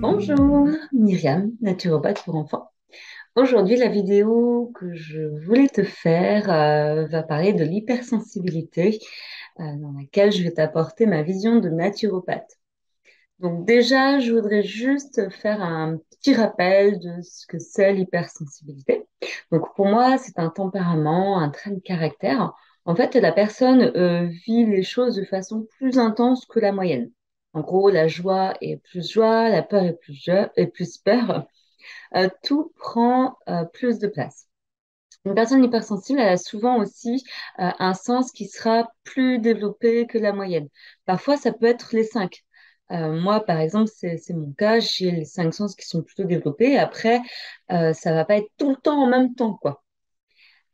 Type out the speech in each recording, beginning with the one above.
Bonjour, Myriam, naturopathe pour enfants. Aujourd'hui, la vidéo que je voulais te faire va parler de l'hypersensibilité, dans laquelle je vais t'apporter ma vision de naturopathe. Donc déjà, je voudrais juste faire un petit rappel de ce que c'est l'hypersensibilité. Donc pour moi, c'est un tempérament, un trait de caractère. En fait, la personne vit les choses de façon plus intense que la moyenne. En gros, la joie est plus joie, la peur est plus peur. Tout prend plus de place. Une personne hypersensible, elle a souvent aussi un sens qui sera plus développé que la moyenne. Parfois, ça peut être les cinq. Moi, par exemple, c'est mon cas. J'ai les cinq sens qui sont plutôt développés. Après, ça va pas être tout le temps en même temps, quoi.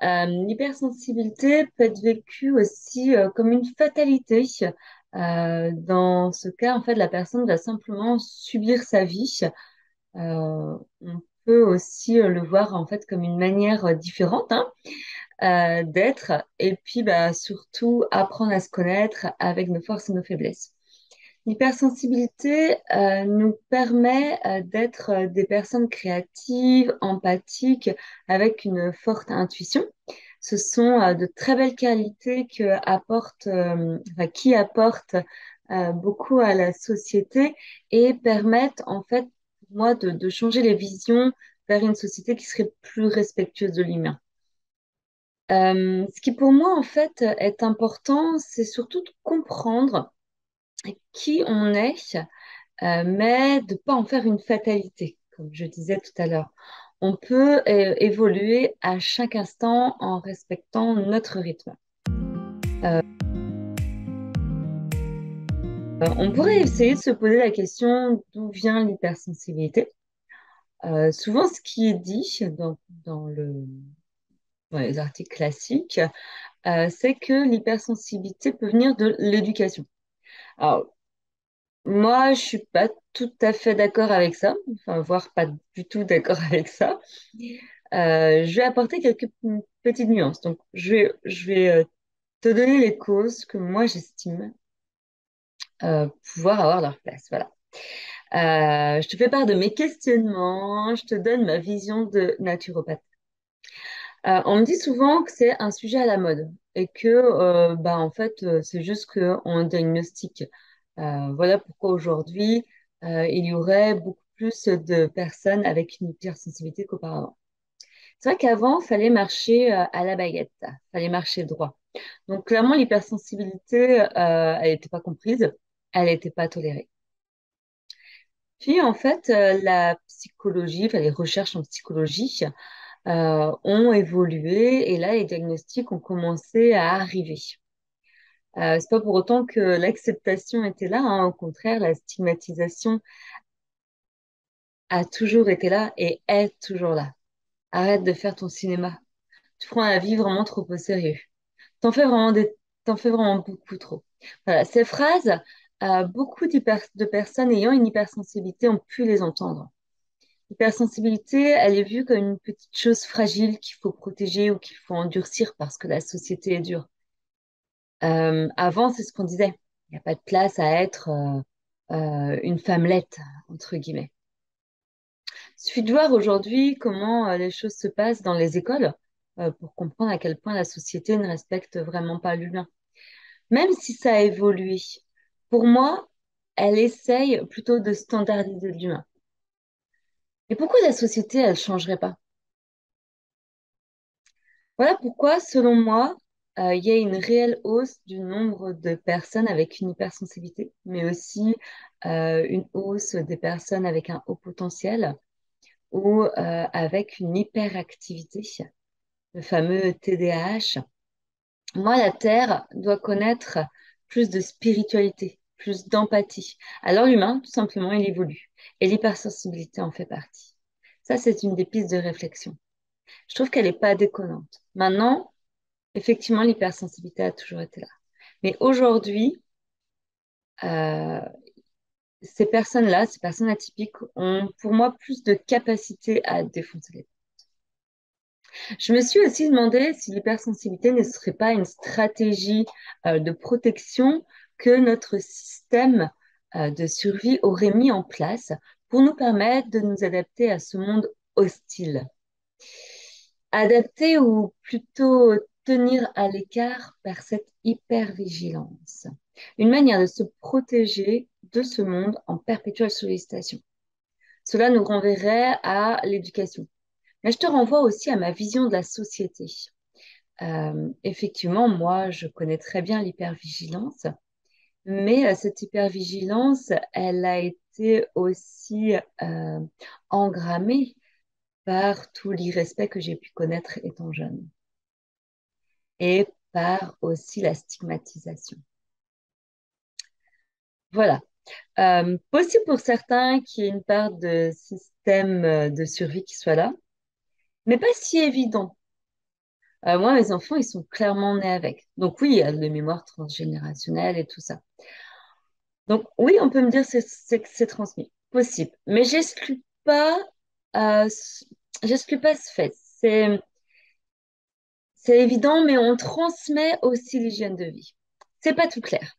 L'hypersensibilité peut être vécue aussi comme une fatalité. Dans ce cas, en fait, la personne va simplement subir sa vie. On peut aussi le voir en fait comme une manière différente, hein, d'être et puis bah, surtout apprendre à se connaître avec nos forces et nos faiblesses. L'hypersensibilité nous permet d'être des personnes créatives, empathiques, avec une forte intuition. Ce sont de très belles qualités qui apportent beaucoup à la société et permettent en fait, pour moi, de changer les visions vers une société qui serait plus respectueuse de l'humain. Ce qui pour moi en fait est important, c'est surtout de comprendre qui on est, mais de pas en faire une fatalité, comme je disais tout à l'heure. On peut évoluer à chaque instant en respectant notre rythme. Euh, on pourrait essayer de se poser la question d'où vient l'hypersensibilité. Souvent, ce qui est dit dans les articles classiques, c'est que l'hypersensibilité peut venir de l'éducation. Alors, moi, je suis pas tout à fait d'accord avec ça, enfin, voire pas du tout d'accord avec ça. Je vais apporter quelques petites nuances. Donc, je vais te donner les causes que moi j'estime pouvoir avoir leur place. Voilà. Je te fais part de mes questionnements, je te donne ma vision de naturopathe. On me dit souvent que c'est un sujet à la mode et que, bah, en fait, c'est juste qu'on diagnostique. Voilà pourquoi aujourd'hui, il y aurait beaucoup plus de personnes avec une hypersensibilité qu'auparavant. C'est vrai qu'avant, il fallait marcher à la baguette, fallait marcher droit. Donc clairement, l'hypersensibilité, elle n'était pas comprise, elle n'était pas tolérée. Puis en fait, la psychologie, enfin les recherches en psychologie ont évolué et là, les diagnostics ont commencé à arriver. C'est pas pour autant que l'acceptation était là, hein. Au contraire, la stigmatisation a toujours été là et est toujours là. Arrête de faire ton cinéma. Tu prends la vie vraiment trop au sérieux. T'en fais vraiment t'en fais vraiment beaucoup trop. Voilà, ces phrases, beaucoup de personnes ayant une hypersensibilité ont pu les entendre. L'hypersensibilité, elle est vue comme une petite chose fragile qu'il faut protéger ou qu'il faut endurcir parce que la société est dure. Avant, c'est ce qu'on disait. Il n'y a pas de place à être une femmelette, entre guillemets. Il suffit de voir aujourd'hui comment les choses se passent dans les écoles pour comprendre à quel point la société ne respecte vraiment pas l'humain. Même si ça a évolué, pour moi, elle essaye plutôt de standardiser l'humain. Et pourquoi la société, elle changerait pas? Voilà pourquoi, selon moi, il y a une réelle hausse du nombre de personnes avec une hypersensibilité, mais aussi une hausse des personnes avec un haut potentiel ou avec une hyperactivité, le fameux TDAH. Moi, la Terre doit connaître plus de spiritualité, plus d'empathie. Alors l'humain, tout simplement, il évolue. Et l'hypersensibilité en fait partie. Ça, c'est une des pistes de réflexion. Je trouve qu'elle n'est pas déconnante. Maintenant, effectivement, l'hypersensibilité a toujours été là. Mais aujourd'hui, euh, ces personnes atypiques, ont pour moi plus de capacité à défoncer les. Je me suis aussi demandé si l'hypersensibilité ne serait pas une stratégie de protection que notre système de survie aurait mis en place pour nous permettre de nous adapter à ce monde hostile. Adapter ou plutôt tenir à l'écart par cette hypervigilance. Une manière de se protéger de ce monde en perpétuelle sollicitation. Cela nous renverrait à l'éducation. Mais je te renvoie aussi à ma vision de la société. Effectivement, moi, je connais très bien l'hypervigilance, mais cette hypervigilance, elle a été aussi engrammée par tout l'irrespect que j'ai pu connaître étant jeune et par aussi la stigmatisation. Voilà. Possible pour certains qu'il y ait une part de système de survie qui soit là, mais pas si évident. Moi, mes enfants, ils sont clairement nés avec. Donc oui, il y a de mémoire transgénérationnelle et tout ça. Donc oui, on peut me dire que c'est transmis. Possible. Mais j'exclus pas ce fait. C'est évident, mais on transmet aussi l'hygiène de vie. C'est pas tout clair.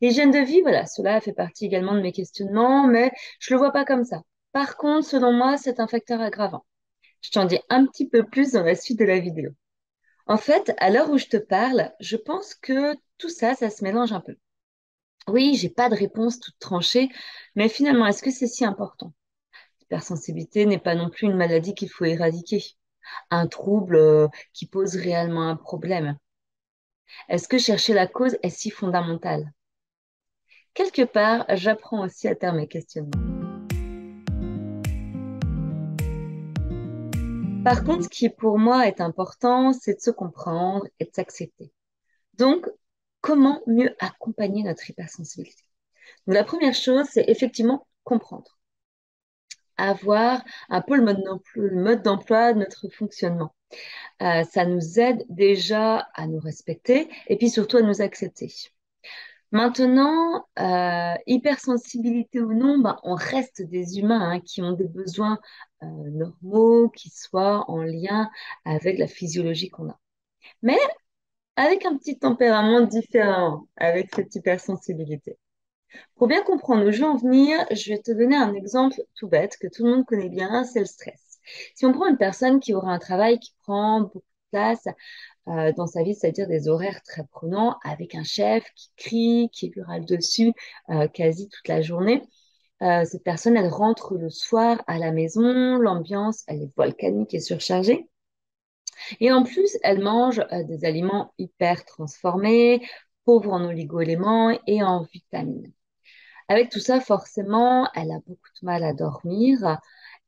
L'hygiène de vie, voilà, cela fait partie également de mes questionnements, mais je le vois pas comme ça. Par contre, selon moi, c'est un facteur aggravant. Je t'en dis un petit peu plus dans la suite de la vidéo. En fait, à l'heure où je te parle, je pense que tout ça, ça se mélange un peu. Oui, j'ai pas de réponse toute tranchée, mais finalement, est-ce que c'est si important? L'hypersensibilité n'est pas non plus une maladie qu'il faut éradiquer, un trouble qui pose réellement un problème. Est-ce que chercher la cause est si fondamental? Quelque part, j'apprends aussi à taire mes questionnements. Par contre, ce qui pour moi est important, c'est de se comprendre et de s'accepter. Donc, comment mieux accompagner notre hypersensibilité? Donc, la première chose, c'est effectivement comprendre, avoir un peu le mode d'emploi de notre fonctionnement. Ça nous aide déjà à nous respecter et puis surtout à nous accepter. Maintenant, hypersensibilité ou non, ben, on reste des humains hein, qui ont des besoins normaux, qui soient en lien avec la physiologie qu'on a. Mais avec un petit tempérament différent, avec cette hypersensibilité. Pour bien comprendre où je veux en venir, je vais te donner un exemple tout bête que tout le monde connaît bien, c'est le stress. Si on prend une personne qui aura un travail qui prend beaucoup de place dans sa vie, c'est-à-dire des horaires très prenants, avec un chef qui crie, qui lui râle dessus quasi toute la journée, cette personne, elle rentre le soir à la maison, l'ambiance, elle est volcanique et surchargée. Et en plus, elle mange des aliments hyper transformés, pauvres en oligo-éléments et en vitamines. Avec tout ça, forcément, elle a beaucoup de mal à dormir.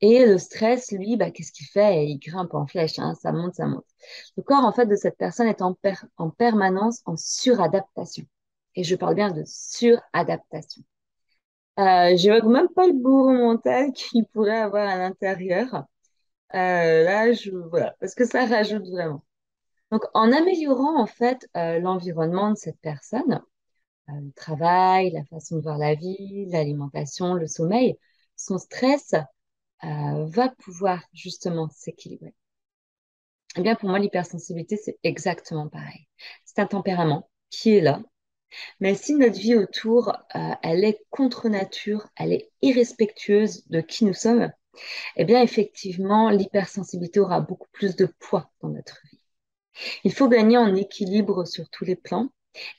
Et le stress, lui, bah, qu'est-ce qu'il fait? Il grimpe en flèche, hein, ça monte, ça monte. Le corps, en fait, de cette personne est en permanence en suradaptation. Et je parle bien de suradaptation. J'évoque même pas le bourreau mental qu'il pourrait avoir à l'intérieur. Là, voilà, parce que ça rajoute vraiment. Donc, en améliorant, en fait, l'environnement de cette personne, le travail, la façon de voir la vie, l'alimentation, le sommeil, son stress va pouvoir justement s'équilibrer. Eh bien, pour moi, l'hypersensibilité, c'est exactement pareil. C'est un tempérament qui est là, mais si notre vie autour, elle est contre nature, elle est irrespectueuse de qui nous sommes, eh bien, effectivement, l'hypersensibilité aura beaucoup plus de poids dans notre vie. Il faut gagner en équilibre sur tous les plans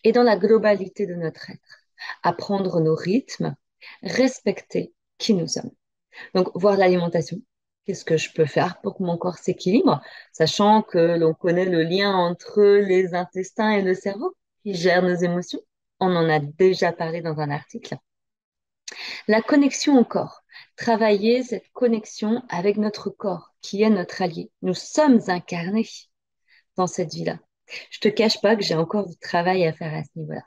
et dans la globalité de notre être. Apprendre nos rythmes, respecter qui nous sommes. Donc, voir l'alimentation. Qu'est-ce que je peux faire pour que mon corps s'équilibre, sachant que l'on connaît le lien entre les intestins et le cerveau qui gèrent nos émotions. On en a déjà parlé dans un article. La connexion au corps. Travailler cette connexion avec notre corps, qui est notre allié. Nous sommes incarnés dans cette vie-là. Je te cache pas que j'ai encore du travail à faire à ce niveau-là.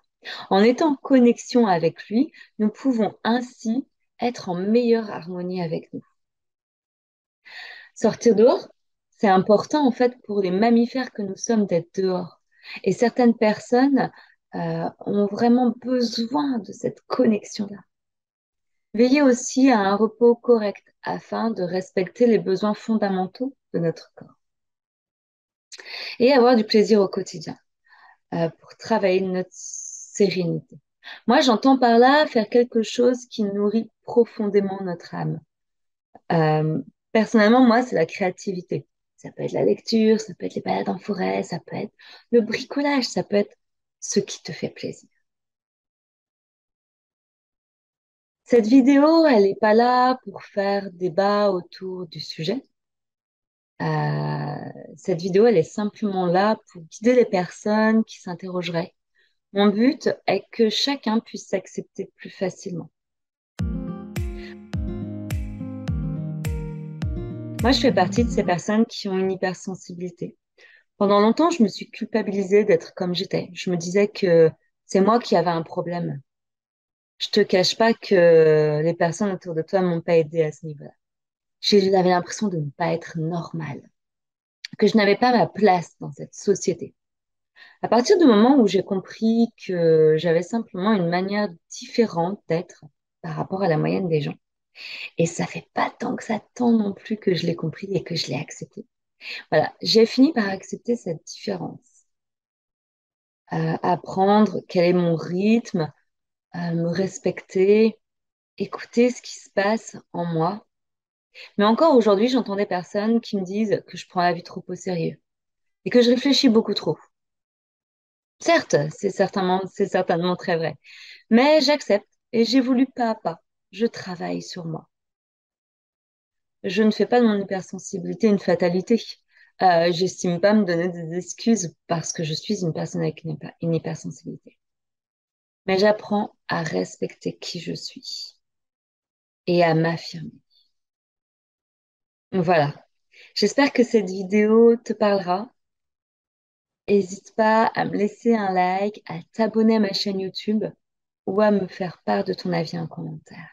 En étant en connexion avec lui, nous pouvons ainsi être en meilleure harmonie avec nous. Sortir dehors, c'est important en fait pour les mammifères que nous sommes d'être dehors. Et certaines personnes ont vraiment besoin de cette connexion-là. Veillez aussi à un repos correct afin de respecter les besoins fondamentaux de notre corps. Et avoir du plaisir au quotidien pour travailler notre sérénité. Moi, j'entends par là faire quelque chose qui nourrit profondément notre âme. Euh, Personnellement, moi, c'est la créativité. Ça peut être la lecture, ça peut être les balades en forêt, ça peut être le bricolage, ça peut être ce qui te fait plaisir. Cette vidéo, elle n'est pas là pour faire débat autour du sujet. Cette vidéo, elle est simplement là pour guider les personnes qui s'interrogeraient. Mon but est que chacun puisse s'accepter plus facilement. Moi, je fais partie de ces personnes qui ont une hypersensibilité. Pendant longtemps, je me suis culpabilisée d'être comme j'étais. Je me disais que c'est moi qui avais un problème. Je te cache pas que les personnes autour de toi m'ont pas aidée à ce niveau-là. J'avais l'impression de ne pas être normale, que je n'avais pas ma place dans cette société. À partir du moment où j'ai compris que j'avais simplement une manière différente d'être par rapport à la moyenne des gens, et ça fait pas tant que ça tant non plus que je l'ai compris et que je l'ai accepté. Voilà, j'ai fini par accepter cette différence, apprendre quel est mon rythme, me respecter, écouter ce qui se passe en moi. Mais encore aujourd'hui, j'entends des personnes qui me disent que je prends la vie trop au sérieux et que je réfléchis beaucoup trop. Certes, c'est certainement très vrai, mais j'accepte et j'évolue pas à pas. Je travaille sur moi. Je ne fais pas de mon hypersensibilité une fatalité. J'estime pas me donner des excuses parce que je suis une personne avec une hypersensibilité. Mais j'apprends à respecter qui je suis et à m'affirmer. Voilà. J'espère que cette vidéo te parlera. N'hésite pas à me laisser un like, à t'abonner à ma chaîne YouTube ou à me faire part de ton avis en commentaire.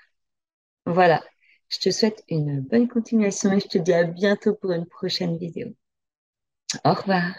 Voilà. Je te souhaite une bonne continuation et je te dis à bientôt pour une prochaine vidéo. Au revoir.